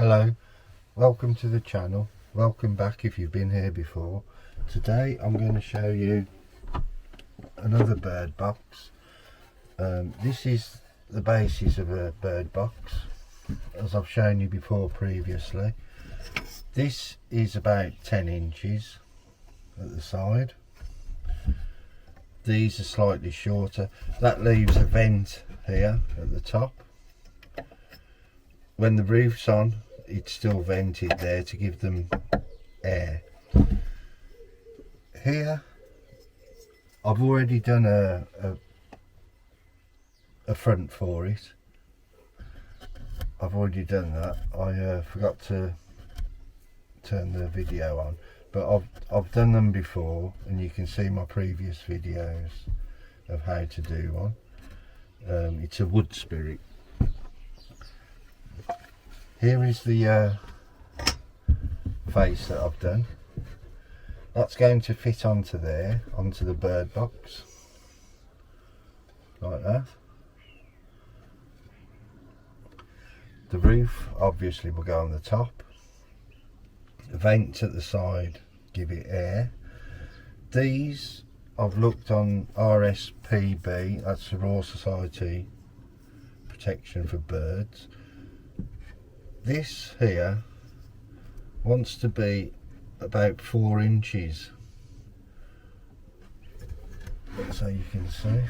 Hello, welcome to the channel. Welcome back if you've been here before. Today I'm going to show you another bird box. This is the basis of a bird box, as I've shown you before previously. This is about 10 inches at the side. These are slightly shorter. That leaves a vent here at the top. When the roof's on, it's still vented there to give them air. Here I've already done a front for it. I've already done that. I forgot to turn the video on, but I've done them before, and you can see my previous videos of how to do one. It's a wood spirit. Here is the face that I've done. That's going to fit onto there, onto the bird box, like that. The roof obviously will go on the top. The vents at the side give it air. These I've looked on RSPB, that's the Royal Society Protection for Birds. This here wants to be about 4 inches, so you can see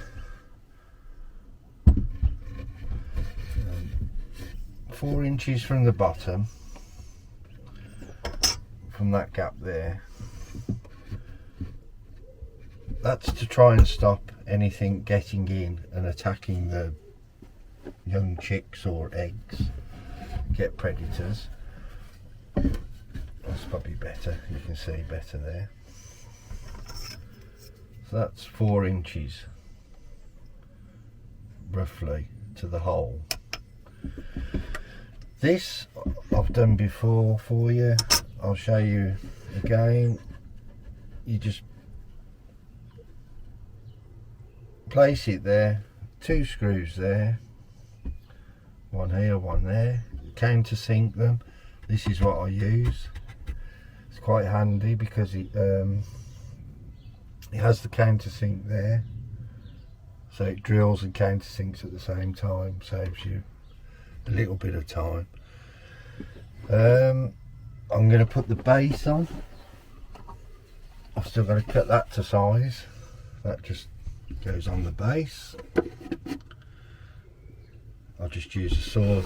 4 inches from the bottom, from that gap there. That's to try and stop anything getting in and attacking the young chicks or eggs. Get predators. That's probably better, you can see better there. So that's 4 inches roughly to the hole. This I've done before for you. I'll show you again. You just place it there, 2 screws there, one here, one there. Countersink them. This is what I use. It's quite handy because it has the countersink there, so it drills and countersinks at the same time. Saves you a little bit of time. I'm going to put the base on. I've still got to cut that to size. That just goes on the base. I'll just use a saw.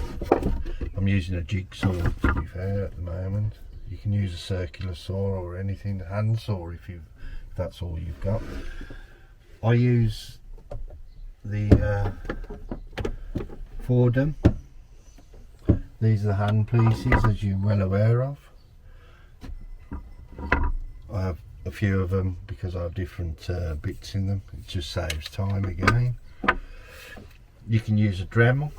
I'm using a jigsaw, to be fair, at the moment. You can use a circular saw or anything, a hand saw if that's all you've got. I use the Fordham. These are the hand pieces, as you're well aware of. I have a few of them because I have different bits in them. It just saves time again. You can use a Dremel.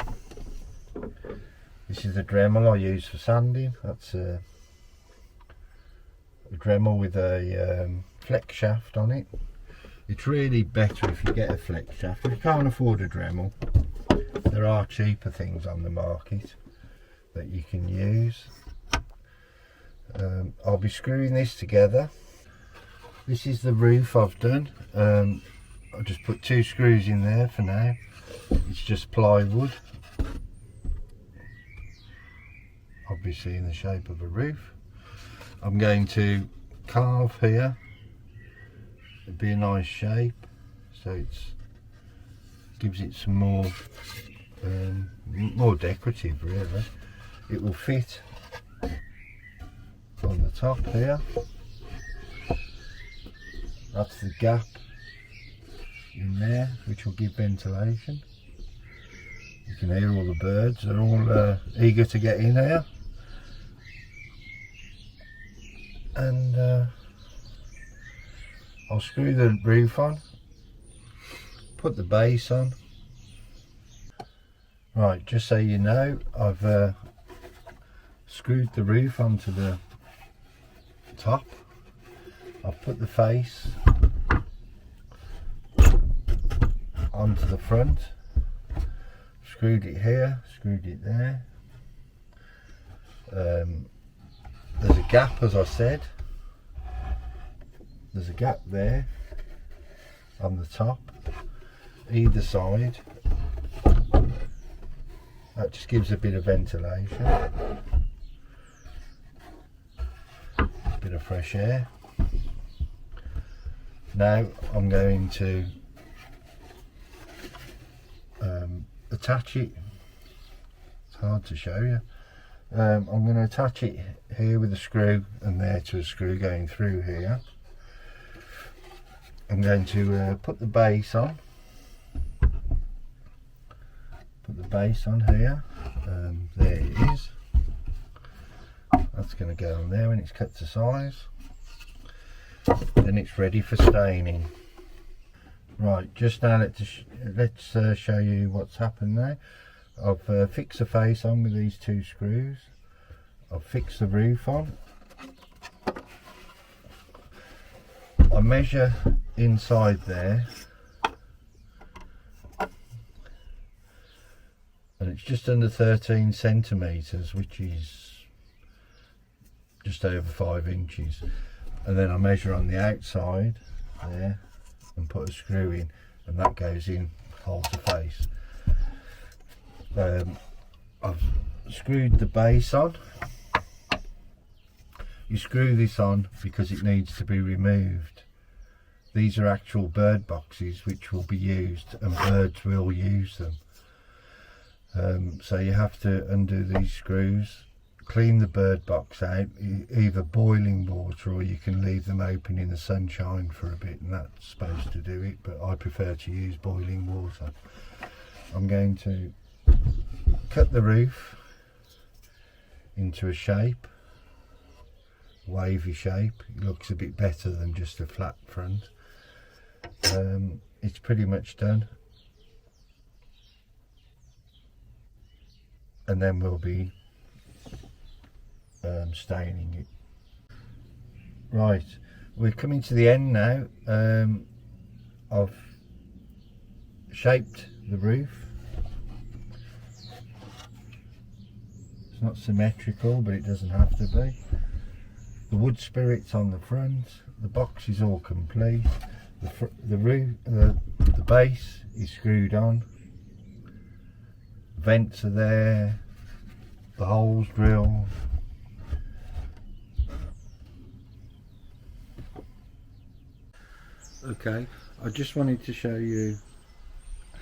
This is the Dremel I use for sanding. That's a Dremel with a flex shaft on it. It's really better if you get a flex shaft. If you can't afford a Dremel, there are cheaper things on the market that you can use. I'll be screwing this together. This is the roof I've done. I'll just put 2 screws in there for now. It's just plywood, obviously in the shape of a roof. I'm going to carve here. It'd be a nice shape, so it gives it some more decorative really. It will fit on the top here. That's the gap in there, which will give ventilation. You can hear all the birds, they're all eager to get in here. And I'll screw the roof on, put the base on. Right, just so you know, I've screwed the roof onto the top. I've put the face onto the front, screwed it here, screwed it there. There's a gap, as I said. There's a gap there on the top, either side. That just gives a bit of ventilation, a bit of fresh air. Now I'm going to attach it. It's hard to show you. I'm going to attach it here with a screw, and there to a screw going through here. I'm going to put the base on. Put the base on here. There it is. That's going to go on there when it's cut to size. Then it's ready for staining. Right, just now let's show you what's happened now. I've fixed the face on with these two screws. I've fixed the roof on. I measure inside there, and it's just under 13 centimetres, which is just over 5 inches. And then I measure on the outside there and put a screw in, and that goes in, holds the face. I've screwed the base on. You screw this on because it needs to be removed. These are actual bird boxes which will be used, and birds will use them. So you have to undo these screws, clean the bird box out, either boiling water, or you can leave them open in the sunshine for a bit, and that's supposed to do it, but I prefer to use boiling water. I'm going to cut the roof into a shape, wavy shape. It looks a bit better than just a flat front. It's pretty much done, and then we'll be staining it. Right, we're coming to the end now. I've shaped the roof. It's not symmetrical, but it doesn't have to be. The wood spirit's on the front. The box is all complete. The base is screwed on. Vents are there. The holes drilled. Okay, I just wanted to show you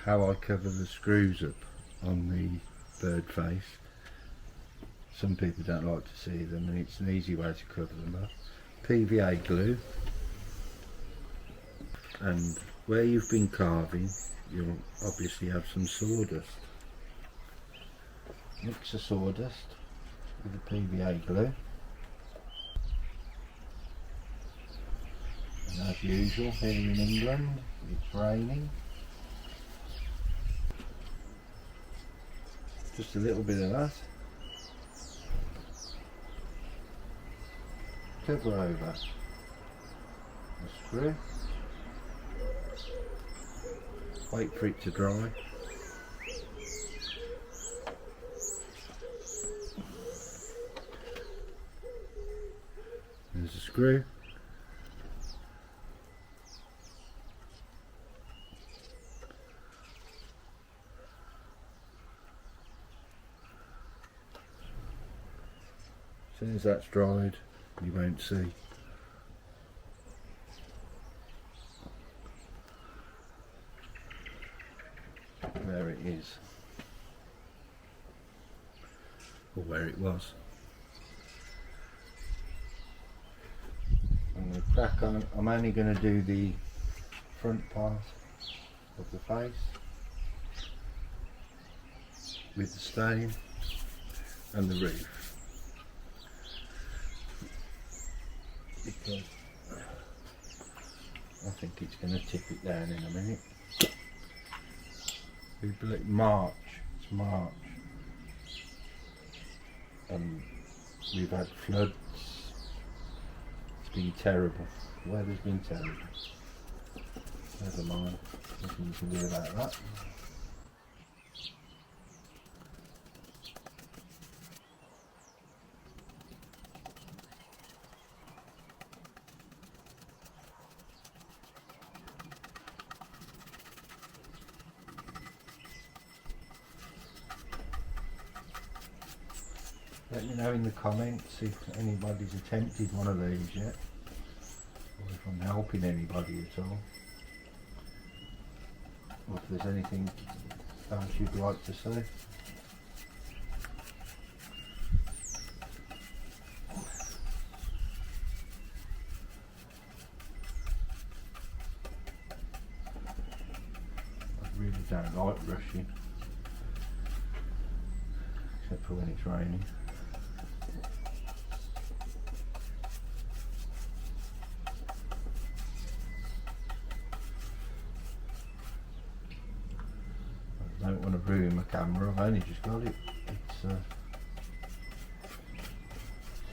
how I cover the screws up on the bird face. Some people don't like to see them, and it's an easy way to cover them up. PVA glue, and where you've been carving you'll obviously have some sawdust. Mix the sawdust with the PVA glue, and as usual here in England it's raining. Just a little bit of that. Cover over the screw, wait for it to dry. There's a screw. As soon as that's dried, you won't see. Where it is, or where it was. I'm going to crack on. I'm only going to do the front part of the face with the stain and the roof, because I think it's going to tip it down in a minute. March, it's March, and we've had floods. It's been terrible. The weather's been terrible. Never mind, nothing you can do about that. Let me know in the comments if anybody's attempted one of these yet, or if I'm helping anybody at all, or if there's anything else you'd like to see. I really don't like brushing, except for when it's raining. I don't want to ruin my camera, I've only just got it. It's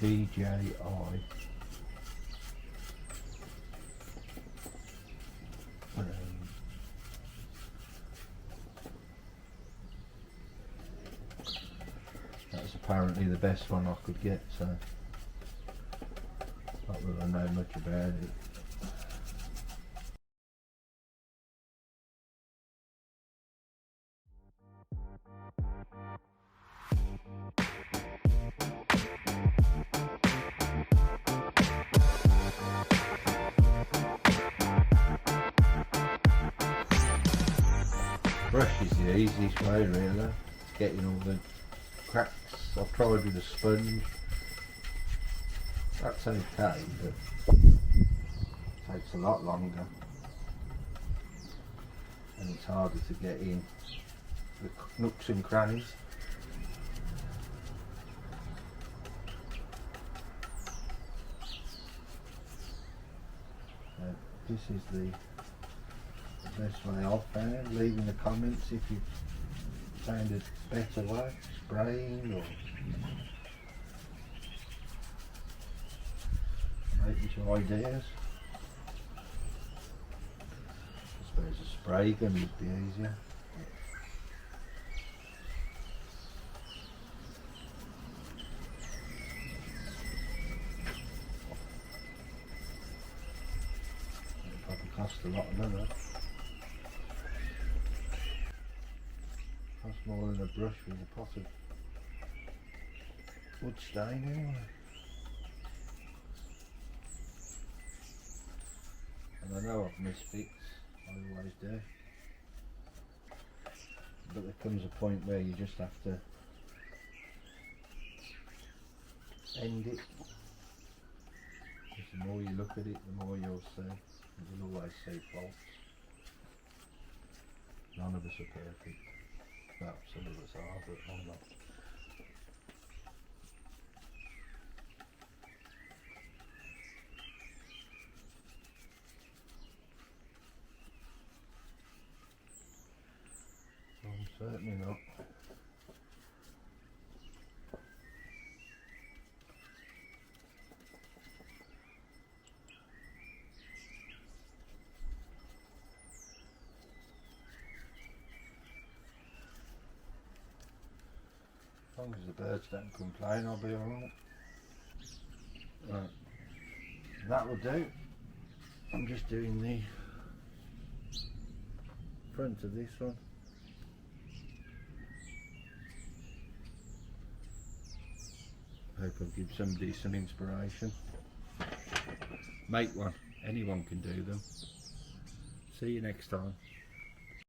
DJI. That's apparently the best one I could get, so not that I know much about it. Brush is the easiest way really, getting all the cracks. I've tried with a sponge, that's okay, but it takes a lot longer and it's harder to get in the nooks and crannies. This is the best way I've found. Leave in the comments if you've found a better way, spraying or making some ideas. I suppose a spray gun would be easier. It probably cost a lot of money. Cost more than a brush with a pot of wood stain anyway. And I know I've missed bits, I always do. But there comes a point where you just have to end it. Because the more you look at it, the more you'll see. You'll always see faults. None of us are perfect. Well, some of us are, but I'm not. I'm certainly not. As long as the birds don't complain, I'll be alright. Right, that will do. I'm just doing the front of this one. Hope I'll give somebody some inspiration. Make one, anyone can do them. See you next time.